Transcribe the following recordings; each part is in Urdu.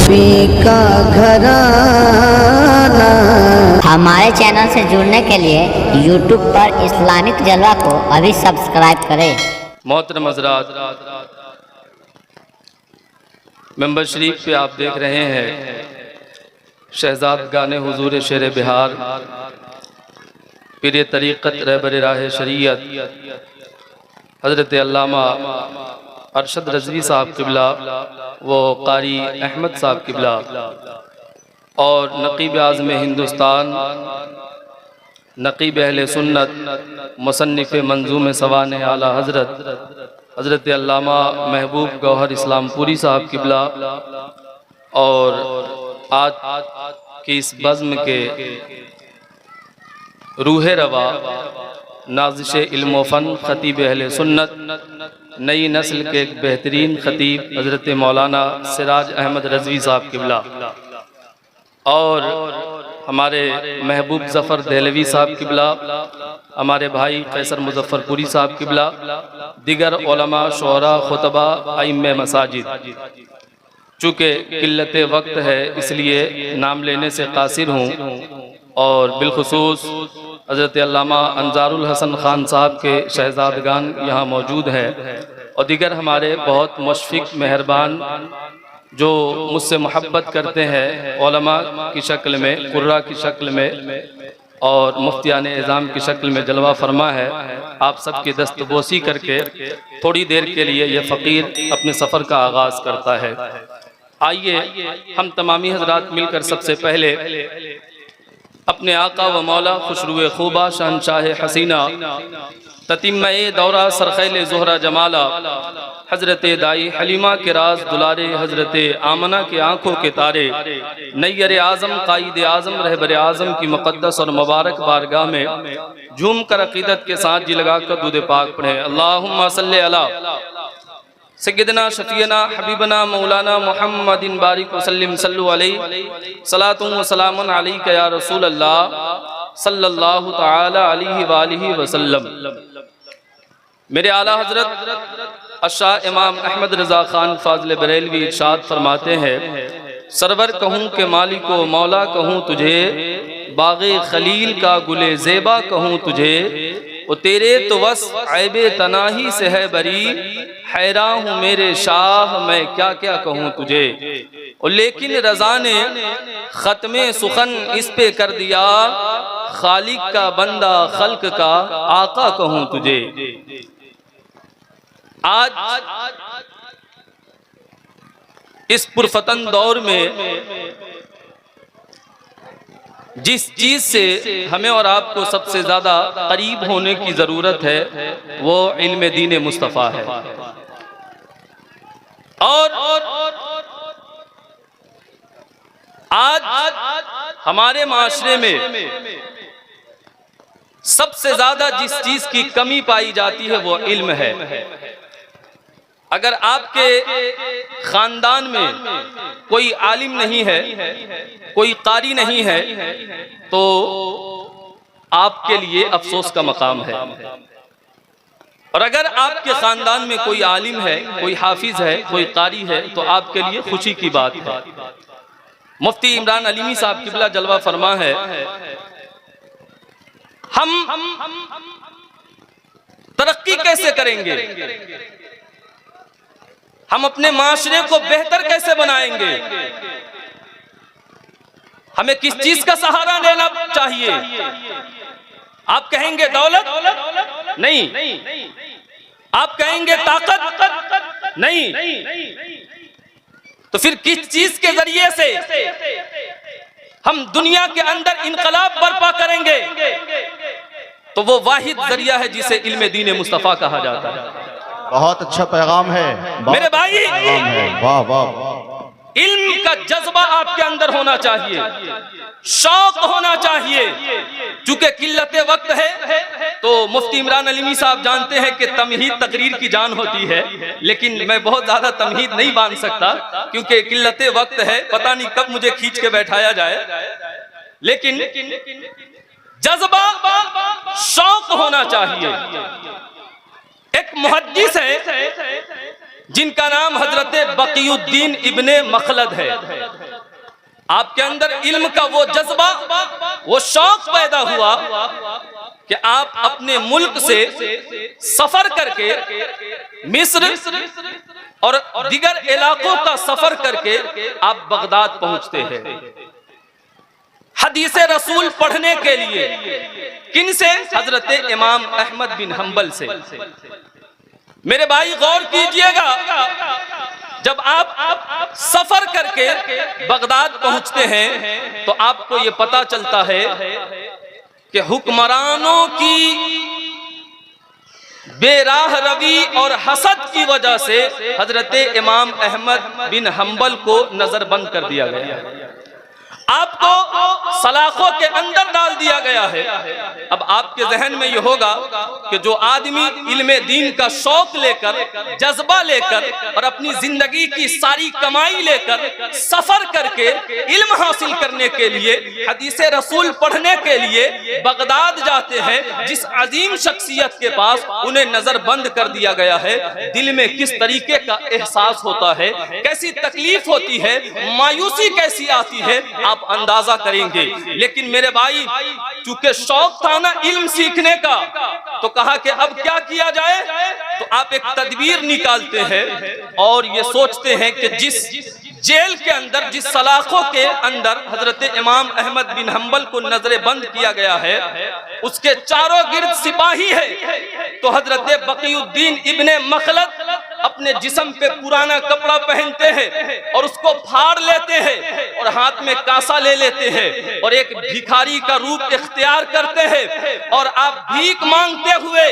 نبی کا گھرانہ۔ ہمارے چینل سے جڑنے کے لیے یوٹیوب پر اسلامک جلوہ کو ابھی سبسکرائب کریں۔ محترم حضرات، ممبر شریف پہ آپ دیکھ رہے ہیں شہزادگان حضور شیر بہار، پیر طریقت رہبر راہ شریعت حضرت علامہ ارشد رضوی صاحب قبلہ و قاری احمد صاحب قبلہ اور نقیب اعظم ہندوستان، نقیب اہل سنت، مصنف منظوم سوانح اعلیٰ حضرت علامہ محبوب گوہر اسلام پوری صاحب قبلہ اور آج کی اس بزم کے روح روا نازش علم و فن، خطیب اہل سنت، نئی نسل کے ایک بہترین خطیب حضرت مولانا سراج احمد رضوی صاحب قبلہ اور ہمارے محبوب ظفر دہلوی صاحب قبلہ، ہمارے بھائی قیصر مظفر پوری صاحب قبلہ، دیگر علماء، شعراء، خطبہ، ائمہ مساجد۔ چونکہ قلت وقت ہے اس لیے نام لینے سے قاصر ہوں، اور بالخصوص حضرت علامہ انظار الحسن خان صاحب کے شہزادگان یہاں موجود ہیں، اور دیگر ہمارے بہت مشفق مہربان جو مجھ سے محبت کرتے ہیں، علماء کی شکل میں، قراء کی شکل میں اور مفتیان اعظام کی شکل میں جلوہ فرما ہے۔ آپ سب کی دست بوسی کر کے تھوڑی دیر کے لیے یہ فقیر اپنے سفر کا آغاز کرتا ہے۔ آئیے ہم تمامی حضرات مل کر سب سے پہلے اپنے آقا و مولا خسرو خوبہ شہنشاہ حسینہ تتمہ دورہ سرخیل زہرہ جمالہ حضرت دائی حلیمہ کے راز دلارے، حضرت آمنہ کے آنکھوں کے تارے، نیر اعظم قائد اعظم رہبر اعظم کی مقدس اور مبارک بارگاہ میں جھوم کر عقیدت کے ساتھ جی لگا کر درود پاک پڑھیں۔ اللہم صلی علی سیدنا شفیعنا حبیبنا مولانا محمد بارک وسلم صلو علیہ صلاۃ و سلام علیک یا رسول اللہ صلی اللہ تعالی علیہ وآلہ وسلم۔ میرے اعلیٰ حضرت الشاہ امام احمد رضا خان فاضل بریلوی ارشاد فرماتے ہیں، سرور کہوں کہ مالک و مولا کہوں تجھے، باغ خلیل کا گل زیبا کہوں تجھے، وہ تیرے تو وصف عیب تناہی سے ہے بری، حیراں ہوں میرے شاہ میں کیا کیا کہوں تجھے، لیکن رضا نے ختم سخن اس پہ کر دیا، خالق کا بندہ خلق کا آقا کہوں تجھے۔ آج اس پرفتن دور میں جس چیز سے ہمیں اور آپ کو سب سے زیادہ قریب ہونے کی ضرورت ہے وہ علم دین مصطفیٰ ہے، اور آج ہمارے معاشرے میں سب سے زیادہ جس چیز کی کمی پائی جاتی ہے وہ علم ہے۔ اگر آپ کے خاندان میں کوئی عالم نہیں ہے، کوئی قاری نہیں ہے، تو آپ کے لیے افسوس کا مقام ہے، اور اگر آپ کے خاندان میں کوئی عالم ہے، کوئی حافظ ہے، کوئی قاری ہے، تو آپ کے لیے خوشی کی بات ہے۔ مفتی عمران علیمی صاحب قبلہ جلوہ فرما ہے، ہم ترقی کیسے کریں گے، ہم اپنے معاشرے کو بہتر کیسے بنائیں گے، ہمیں کس چیز کا سہارا لینا چاہیے؟ آپ کہیں گے دولت؟ نہیں۔ آپ کہیں گے طاقت؟ نہیں۔ تو پھر کس چیز کے ذریعے سے ہم دنیا کے اندر انقلاب برپا کریں گے؟ تو وہ واحد ذریعہ ہے جسے علم دین مصطفیٰ کہا جاتا ہے۔ بہت اچھا پیغام ہے میرے بھائی، واہ واہ، علم کا جذبہ آپ کے اندر ہونا چاہیے، شوق ہونا چاہیے۔ چونکہ قلت وقت ہے تو مفتی عمران علیمی صاحب جانتے ہیں کہ تمہید تقریر کی جان ہوتی ہے، لیکن میں بہت زیادہ تمہید نہیں باندھ سکتا کیونکہ قلت وقت ہے، پتہ نہیں کب مجھے کھینچ کے بیٹھایا جائے، لیکن جذبہ شوق ہونا چاہیے۔ ایک محدث ہے جن کا نام حضرت بقی الدین ابن مخلد ہے. آپ کے اندر علم کا وہ جذبہ، وہ شوق پیدا ہوا کہ آپ اپنے ملک سے سفر کر کے مصر اور دیگر علاقوں کا سفر کر کے آپ بغداد پہنچتے ہیں حدیث رسول پڑھنے کے لیے. کن سے؟ حضرت امام احمد بن حنبل سے. میرے بھائی غور کیجئے گا، جب آپ سفر کر کے بغداد پہنچتے ہیں تو آپ کو یہ پتا چلتا ہے کہ حکمرانوں کی بے راہ روی اور حسد کی وجہ سے حضرت امام احمد بن حنبل کو نظر بند کر دیا گیا، آپ کو سلاخوں کے اندر ڈال دیا گیا ہے. اب آپ کے ذہن میں یہ ہوگا کہ جو آدمی علم دین کا شوق لے کر، جذبہ لے کر اور اپنی زندگی کی ساری کمائی لے کر سفر کر کے علم حاصل کرنے کے لیے، حدیث رسول پڑھنے کے لیے بغداد جاتے ہیں، جس عظیم شخصیت کے پاس انہیں نظر بند کر دیا گیا ہے، دل میں کس طریقے کا احساس ہوتا ہے، کیسی تکلیف ہوتی ہے، مایوسی کیسی آتی ہے، آپ اندازہ کریں گے. لیکن میرے بھائی چونکہ شوق تھا نا علم سیکھنے کا، تو کہا کہ اب کیا کیا جائے. تو آپ ایک تدبیر نکالتے ہیں اور یہ سوچتے ہیں کہ جس جیل کے اندر، جس سلاخوں کے اندر حضرت امام احمد بن حنبل کو نظر بند کیا گیا ہے، اس کے چاروں گرد سپاہی ہے. تو حضرت بقی الدین ابن مخلد اپنے جسم پہ پرانا کپڑا پہنتے ہیں اور اس کو پھاڑ لیتے ہیں اور ہاتھ میں کاسا لے لیتے ہیں اور ایک بھکاری کا روپ اختیار کرتے ہیں اور آپ بھیک مانگتے ہوئے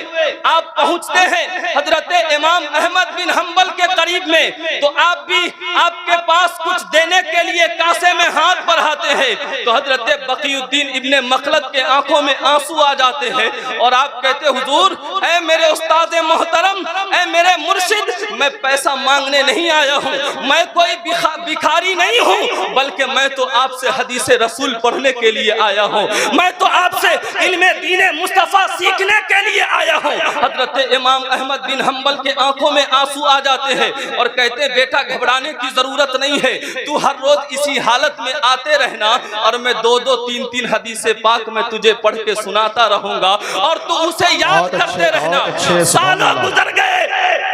آپ پہنچتے ہیں حضرت امام احمد بن حنبل کے قریب میں. تو آپ بھی آپ کے پاس کچھ دینے کے لیے کاسے میں ہاتھ بڑھاتے ہیں تو حضرت بقی الدین ابن مخلد کے آنکھوں میں آنسو آ جاتے ہیں اور آپ کہتے حضور اے میرے استاد محترم، اے میرے مرشد، میں پیسہ مانگنے نہیں آیا ہوں، میں کوئی بھکاری نہیں ہوں، بلکہ میں تو آپ سے حدیث رسول پڑھنے کے لیے آیا ہوں، میں تو آپ سے علم دین مصطفیٰ سیکھنے کے لیے آیا ہوں. حضرت امام احمد بن حنبل کے آنکھوں میں آنسو آ جاتے ہیں اور کہتے ہیں بیٹا گھبرانے کی ضرورت نہیں ہے، تو ہر روز اسی حالت میں آتے رہنا اور میں 2-3 حدیث پاک میں تجھے پڑھ کے سناتا رہوں گا اور تو اسے یاد کرتے رہنا. سالوں گزر گئے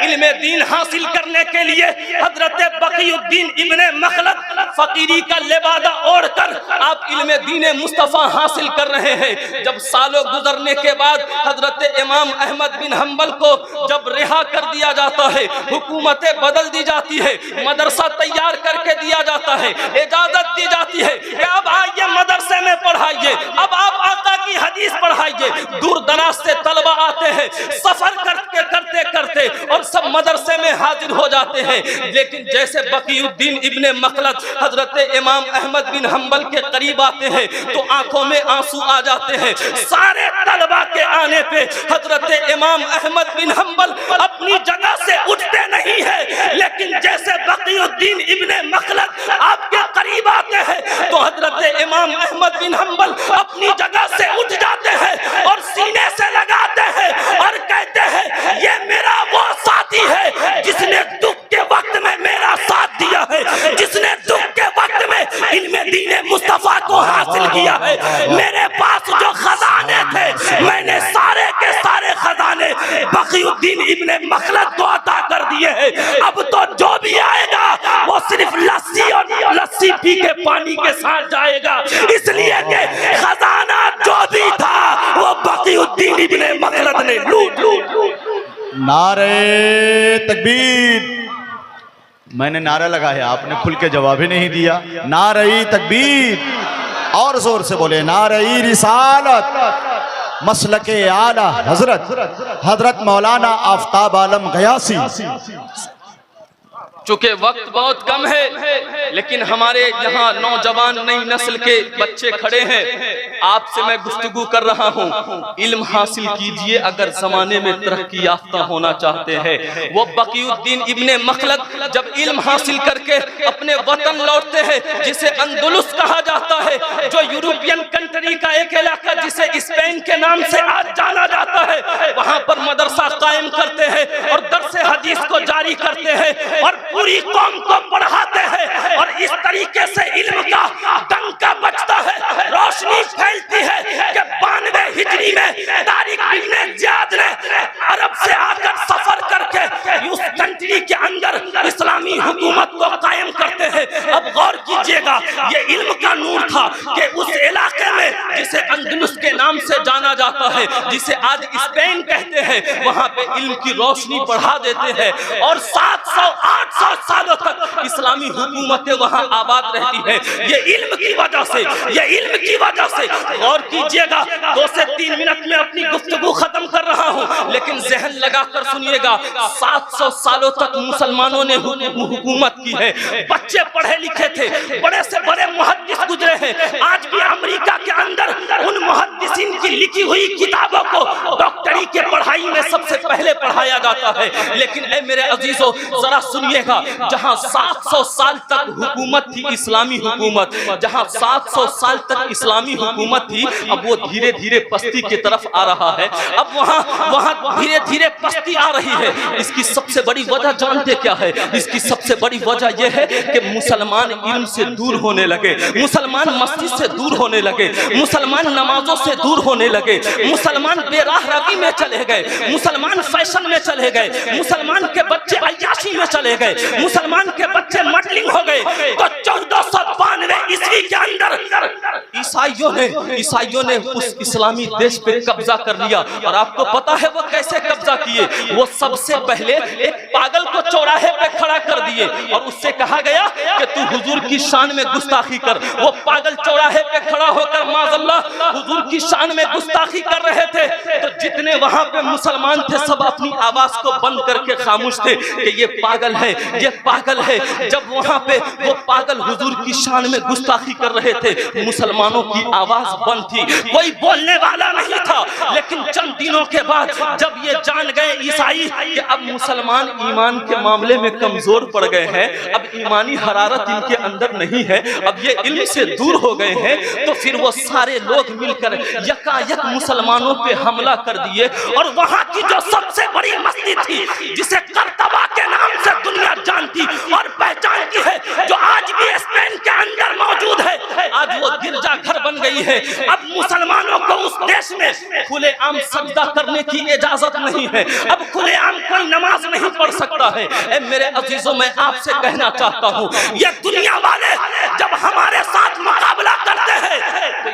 علم دین حاصل کرنے کے لیے. حضرت بقی الدین ابن مخلد فقیری کا لبادہ اوڑھ کر آپ علم دین مصطفیٰ حاصل کر رہے ہیں. جب سالوں گزرنے کے بعد حضرت امام احمد بن حنبل کو جب رہا کر دیا جاتا ہے، حکومتیں بدل دی جاتی ہے، مدرسہ تیار کر کے دیا جاتا ہے، اجازت دی جاتی ہے کہ اب آئیے مدرسے میں پڑھائیے، اب آپ آقا کی حدیث پڑھائیے. دور دراز سے طلبہ آتے ہیں، سفر کرتے کرتے اور سب مدرسے میں حاضر ہو جاتے ہیں. لیکن جیسے بقی الدین ابن مخلد حضرت امام احمد بن حنبل کے قریب آتے ہیں تو آنکھوں میں آنسو آ جاتے ہیں. سارے طلبہ کے آنے پہ حضرت امام احمد بن حنبل اپنی جگہ سے اٹھتے نہیں ہیں، لیکن جیسے بقی الدین ابن مخلد آپ کے قریب آتے ہیں تو حضرت امام احمد بن حنبل اپنی جگہ سے اٹھ جاتے ہیں اور سینے سے لگاتے ہیں اور کہتے ہیں یہ میرا وہ ساتھی ہے جس نے دکھ کے وقت میں میرا ساتھ دیا ہے، جس نے دکھ کے وقت میں علم دین مصطفیٰ کو حاصل کیا ہے. میرے پاس جو خزانے تھے میں نے سارے کے سارے خزانے بقی الدین ابن مخلد کو عطا کر دیے ہیں. اب تو جو بھی آئے گا وہ صرف لسی اور لسی پی کے پانی کے ساتھ جائے گا، اس لیے کہ خزانہ جو بھی تھا وہ بقی الدین ابن مخلد نے لوٹ. نعرہ تکبیر. میں نے نعرہ لگایا، آپ نے کھل کے جواب ہی نہیں دیا. نعرہ تکبیر. اور زور سے بولے نعرہ رسالت. مسلک اعلیٰ حضرت مولانا آفتاب عالم غیاثی. چونکہ وقت بہت کم ہے لیکن ہمارے یہاں نوجوان نئی نسل کے بچے کھڑے ہیں. آپ سے میں گفتگو کر رہا ہوں, علم حاصل کیجئے اگر زمانے میں ترقی یافتہ ہونا چاہتے ہیں. وہ بقی الدین ابن مخلد جب علم حاصل کر کے اپنے وطن لوٹتے ہیں جسے اندلس کہا جاتا ہے, جو یورپین کنٹری کا ایک علاقہ جسے اسپین کے نام سے آج جانا جاتا ہے, وہاں پر مدرسہ قائم کرتے ہیں اور درس حدیث کو جاری کرتے ہیں اور پوری قوم کو پڑھاتے ہیں, اور اس طریقے سے علم کا ڈنکا بجتا ہے, روشنی پھیلتی ہے کہ 92 ہجری میں طارق بن زیاد نے عرب سے آ کر سفر کر کے اس کنٹری کے اندر اسلامی حکومت کو قائم کرتے ہیں. اب غور کیجئے گا, یہ علم کا نور تھا کہ اس علاقے میں جسے اندلس کے نام سے جانا جاتا ہے, جسے آج اسپین کہتے ہیں, وہاں پہ علم کی روشنی بڑھا دیتے ہیں اور 700-800 سالوں تک اسلامی حکومتیں وہاں آباد رہتی ہے. یہ علم کی وجہ سے, یہ علم کی وجہ سے. غور کیجئے گا, 2 سے 3 منٹ میں اپنی گفتگو ختم کر رہا ہوں, لیکن ذہن لگا کر سنیے گا. 700 سالوں تک مسلمانوں نے حکومت کی ہے. بچے پڑھے لکھے تھے, بڑے سے بڑے محدث گزرے ہیں. آج بھی امریکہ کے اندر ان محدثین کی لکھی ہوئی کتابوں کو ڈاکٹری کے پڑھائی میں سب سے پہلے پڑھایا جاتا ہے. لیکن اے میرے عزیزو ذرا سنیے گا, جہاں 700 سال تک حکومت تھی, اسلامی حکومت, جہاں 700 سال تک اسلامی حکومت تھی, اب وہ دھیرے دھیرے پستی کی طرف آ رہا ہے. اب وہاں دھیرے دھیرے پستی آ رہی ہے. اس کی سب سے بڑی وجہ جانتے کیا ہے؟ اس کی سب سے بڑی وجہ یہ ہے کہ مسلمان علم سے دور ہونے لگے, مسلمان مسجد سے دور ہونے لگے, مسلمان نمازوں سے دور ہونے لگے, مسلمان بے راہ روی میں چلے گئے, مسلمان فیشن میں چلے گئے, مسلمان کے بچے عیاشی میں چلے گئے, مسلمان کے بچے مڈلنگ ہو گئے. تو 1492 عیسوی کے اندر عیسائیوں نے اس اسلامی دیش پہ قبضہ کر لیا. اور آپ کو پتا ہے وہ کیسے قبضہ کیے؟ وہ سب سے پہلے ایک پاگل کو چوراہے پہ کھڑا کر دیے اور اس سے کہا گیا کہ تو حضور کی شان میں گستاخی کر. وہ پاگل چوراہے پہ کھڑا ہو کر معاذ اللہ حضور کی شان میں گستاخی کر رہے تھے, تو جتنے وہاں پہ مسلمان تھے سب اپنی آواز کو بند کر کے خاموش تھے کہ یہ پاگل ہے, یہ پاگل ہے. جب وہاں پہ وہ پاگل حضور کی شان میں گستاخی کر رہے تھے, مسلمانوں کی آواز بند تھی, کوئی بولنے والا نہیں تھا. لیکن چند دنوں کے بعد جب یہ جان گئے عیسائی کہ اب مسلمان ایمان کے معاملے میں کمزور پڑ گئے ہیں, اب ایمانی حرارت ان کے اندر نہیں ہے, اب یہ علم سے دور ہو گئے ہیں, تو پھر وہ سارے لوگ مل کر یکا یک مسلمانوں پہ حملہ کر دیے. اور وہاں کی جو سب سے بڑی مسجد تھی, جسے قرطبہ کے نام سے دنیا جانتی اور پہچانتی ہے, جو آج بھی اسپین کے اندر موجود ہے, آج وہ گرجا گھر بن گئی ہے. اب مسلمانوں کو اس دیش میں کھلے عام سجدہ کرنے کی اجازت نہیں ہے, اب کھلے عام کوئی نماز نہیں پڑھ سکتا ہے. اے میرے عزیزوں, میں آپ سے کہنا چاہتا ہوں, یہ دنیا والے جب ہمارے ساتھ مقابلہ کرتے ہیں تو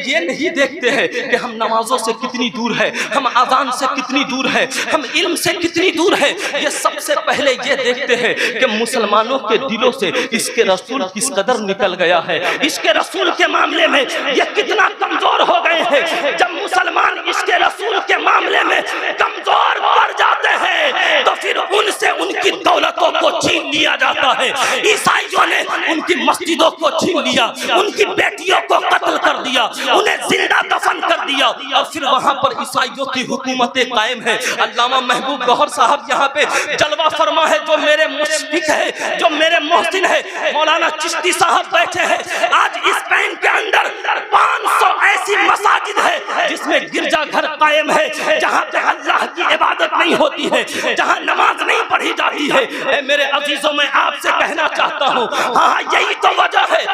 یہ نہیں دیکھتے ہیں کہ ہم نمازوں سے کتنی دور ہے, ہم اذان سے کتنی دور ہے, ہم علم سے کتنی دور ہے. یہ سب سے پہلے یہ دیکھتے ہیں کہ مسلمانوں کے دلوں سے اس کے رسول کس قدر نکل گیا ہے, اس کے رسول کے معاملے میں یہ کتنا کمزور ہو گئے ہیں. جب مسلمان اس کے رسول کے معاملے میں کمزور پڑ جاتے ہیں تو پھر ان سے ان کی دولتوں کو چھین لیا جاتا ہے. عیسائیوں نے ان کی مسجدوں کو چھین لیا, ان کی بیٹیوں کو قتل کر دیا, انہیں زندہ دفن کر دیا, اور پھر وہاں پر عیسائیوں کی حکومتیں قائم ہیں. علامہ محبوب گوہر صاحب یہاں پہ جلوہ فرما ہے, جو میرے مشفق ہے, جو میرے محسن ہے, مولانا چشتی صاحب بیٹھے ہیں. آج اسپین کے اندر 500 ایسی مساجد ہے جس میں گرجا گھر قائم ہے, جہاں پہ اللہ کی عبادت نہیں ہوتی ہے, جہاں نماز نہیں پڑھی جاتی ہے. اے میرے عزیزوں, میں آپ سے کہنا چاہتا ہوں, ہاں یہی تو وجہ ہے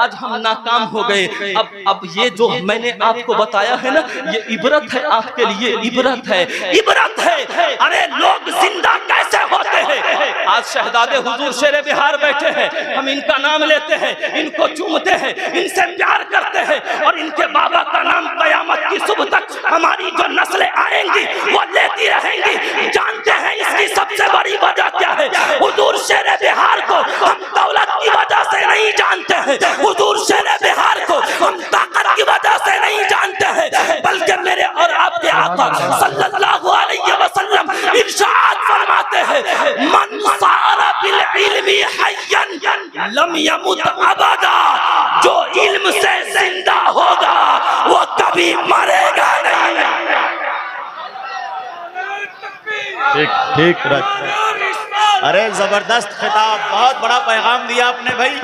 آج ہم ناکام ہو گئے. اب یہ جو میں نے آپ کو بتایا ہے نا, یہ عبرت ہے آپ کے لیے, عبرت ہے, عبرت ہے. ارے لوگ زندہ کیسے ہوتے ہیں؟ آج شہزادے حضور شیر بہار بیٹھے ہیں, ہم ان کا نام لیتے ہیں, ان کو چومتے ہیں, ان سے پیار کرتے ہیں, اور ان کے بابا کا نام قیامت کی صبح تک ہماری جو نسلیں آئیں گی وہ لیتی رہیں گی. جانتے ہیں اس کی سب سے بڑی وجہ کیا ہے؟ حضور شیر بہار کو ہم دولت کی وجہ سے نہیں جانتے ہیں, حضور شیر بہار کو ہم طاقت کی وجہ سے نہیں جانتے ہیں, بلکہ میرے اور آپ کے آقا صلی اللہ علیہ وسلم ارشاد فرماتے ہیں, من صار بالعلم حیا لم یمت ابدا، جو علم سے زندہ ہوگا وہ کبھی مرے گا نہیں۔ ٹھیک ٹھیک رکھ۔ ارے زبردست خطاب، بہت بڑا پیغام دیا آپ نے بھائی،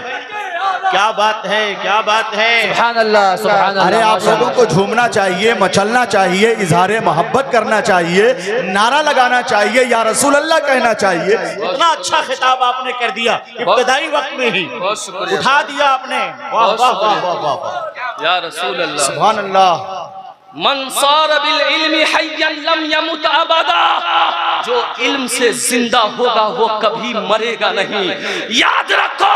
کیا بات ہے کیا بات ہے۔ سبحان اللہ سبحان اللہ۔ ارے آپ لوگوں کو جھومنا چاہیے، مچلنا چاہیے، اظہار محبت کرنا چاہیے، نعرہ لگانا چاہیے، یا رسول اللہ کہنا چاہیے۔ اتنا اچھا خطاب آپ نے کر دیا ابتدائی وقت میں ہی، اٹھا دیا آپ نے۔ واہ واہ واہ واہ واہ واہ، یا رسول اللہ، سبحان اللہ۔ من صار بالعلم حیا لم یمت ابدا، جو علم سے زندہ ہوگا وہ کبھی مرے گا نہیں۔ یاد رکھو،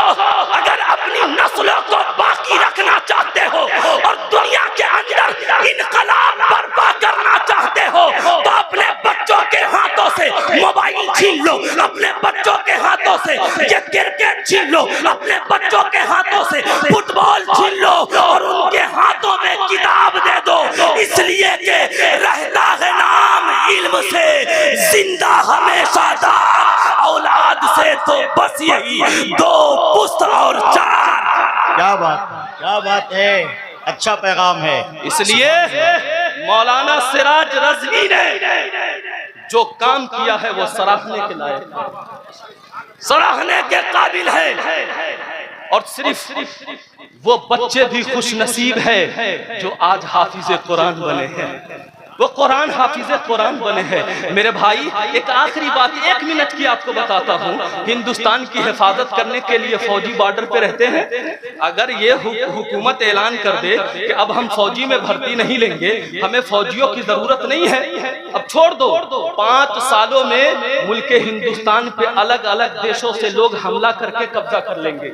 اگر اپنی نسلوں کو باقی رکھنا چاہتے ہو اور دنیا کے اندر انقلاب برپا کرنا چاہتے ہو تو اپنے بچوں کے ہاتھوں سے موبائل چھین لو، اپنے بچوں کے ہاتھوں سے یہ کرکٹ چھین لو، اپنے بچوں کے ہاتھوں سے فٹ بال چھین لو اور ان کے ہاتھوں میں کتاب دے دو، اس لیے کہ رہتا ہے نام علم سے زندہ ہمیشہ تھا، اولاد سے تو بس یہی دو پشت اور چار۔ کیا بات ہے، اچھا پیغام ہے۔ اس لیے مولانا سراج رضوی نے جو کام کیا ہے وہ سراہنے کے لائق ہے، سراہنے کے قابل ہے، اور صرف وہ بچے بھی خوش نصیب ہے جو آج حافظ قرآن بنے ہیں، وہ قرآن حافظ قرآن بنے ہیں۔ میرے بھائی ایک آخری بات 1 منٹ کی آپ کو بتاتا ہوں، ہندوستان کی حفاظت کرنے کے لیے فوجی بارڈر پہ رہتے ہیں، اگر یہ حکومت اعلان کر دے کہ اب ہم فوجی میں بھرتی نہیں لیں گے، ہمیں فوجیوں کی ضرورت نہیں ہے، اب چھوڑ دو، 5 سالوں میں ملک ہندوستان پہ الگ الگ دیشوں سے لوگ حملہ کر کے قبضہ کر لیں گے،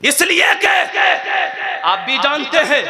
اس لیے کہ آپ بھی جانتے ہیں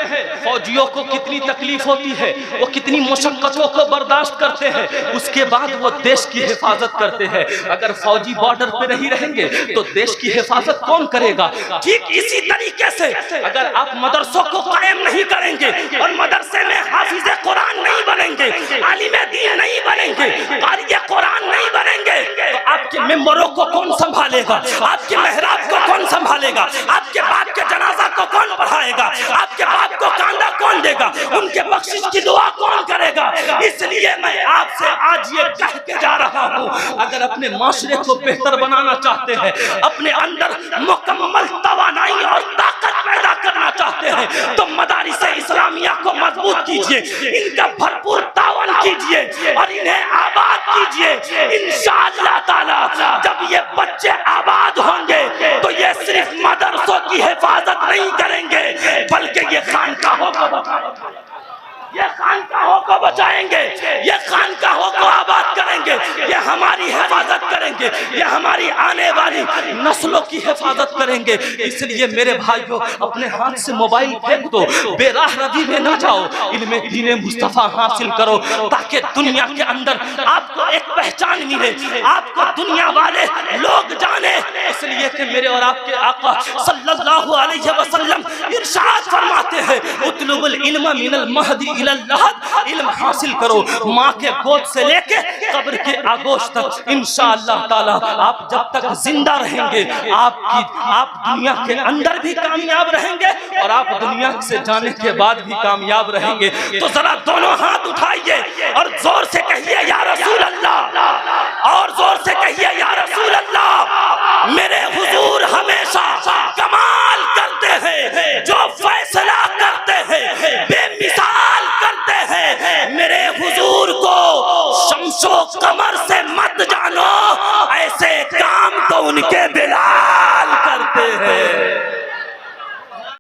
فوجیوں کو کتنی تکلیف ہوتی ہے، وہ کتنی مشقتوں کو برداشت کرتے ہیں، اس کے بعد وہ دیش کی حفاظت کرتے ہیں۔ اگر فوجی بارڈر پہ نہیں رہیں گے تو دیش کی حفاظت کون کرے گا؟ ٹھیک اسی طریقے سے اگر آپ مدرسوں کو قائم نہیں کریں گے اور مدرسے میں حافظ قرآن نہیں بنیں گے، عالم دین نہیں بنیں گے، قاری قرآن نہیں بنیں گے، تو آپ کے ممبروں کو کون سنبھالے گا؟ آپ کے محراب کو کون سنبھالے گا؟ آپ کے باپ کے جنازہ کو کون پڑھائے گا؟ آپ کے باپ کو کاندھا کون دے گا؟ ان کے بخشش کی دعا کون کرے گا؟ اس لیے میں آپ سے آج یہ کہہ کے جا رہا ہوں، اگر اپنے معاشرے کو بہتر بنانا چاہتے ہیں، اپنے اندر مکمل توانائی اور طاقت پیدا کرنا چاہتے ہیں تو مدارس اسلامیہ کو مضبوط کیجئے، ان کا بھرپور تعاون کیجئے اور انہیں آباد کیجئے۔ انشاءاللہ تعالی جب یہ بچے آباد ہوں گے تو یہ صرف مدرسوں کی حفاظت نہیں کریں گے بلکہ یہ خانقاہوں کو بچائیں گے، یہ خانقاہوں کو بچائیں گے، یہ خانقاہوں کو آباد کریں گے، یہ ہماری حفاظت کریں گے، یہ ہماری آنے والی نسلوں کی حفاظت کریں گے۔ اس لیے میرے بھائیوں اپنے ہاتھ سے موبائل پھینک دو، بے راہ روی میں نہ جاؤ، علم دین مصطفیٰ حاصل کرو تاکہ دنیا کے اندر آپ کو ایک پہچان ملے، آپ کو دنیا والے لوگ جانے۔ اس لیے کہ میرے اور آپ کے آقا صلی اللہ علیہ وسلم ارشاد فرماتے ہیں اطلب العلم من المہدی الی اللحد، علم حاصل کرو ماں کے گود سے لے کے قبر کے آغوش تک۔ انشاءاللہ تعالی آپ جب تک زندہ رہیں گے آپ دنیا کے اندر بھی کامیاب رہیں گے اور آپ دنیا سے جانے کے بعد بھی کامیاب رہیں گے۔ تو ذرا دونوں ہاتھ اٹھائیے اور زور سے کہیے یا رسول اللہ، اور زور سے کہیے یا رسول اللہ۔ میرے حضور ہمیشہ کمال کرتے ہیں، جو فیصلہ کرتے ہیں بے مثال کرتے ہیں۔ میرے حضور کو شمس و قمر سے مت جانو، ایسے کام تو ان کے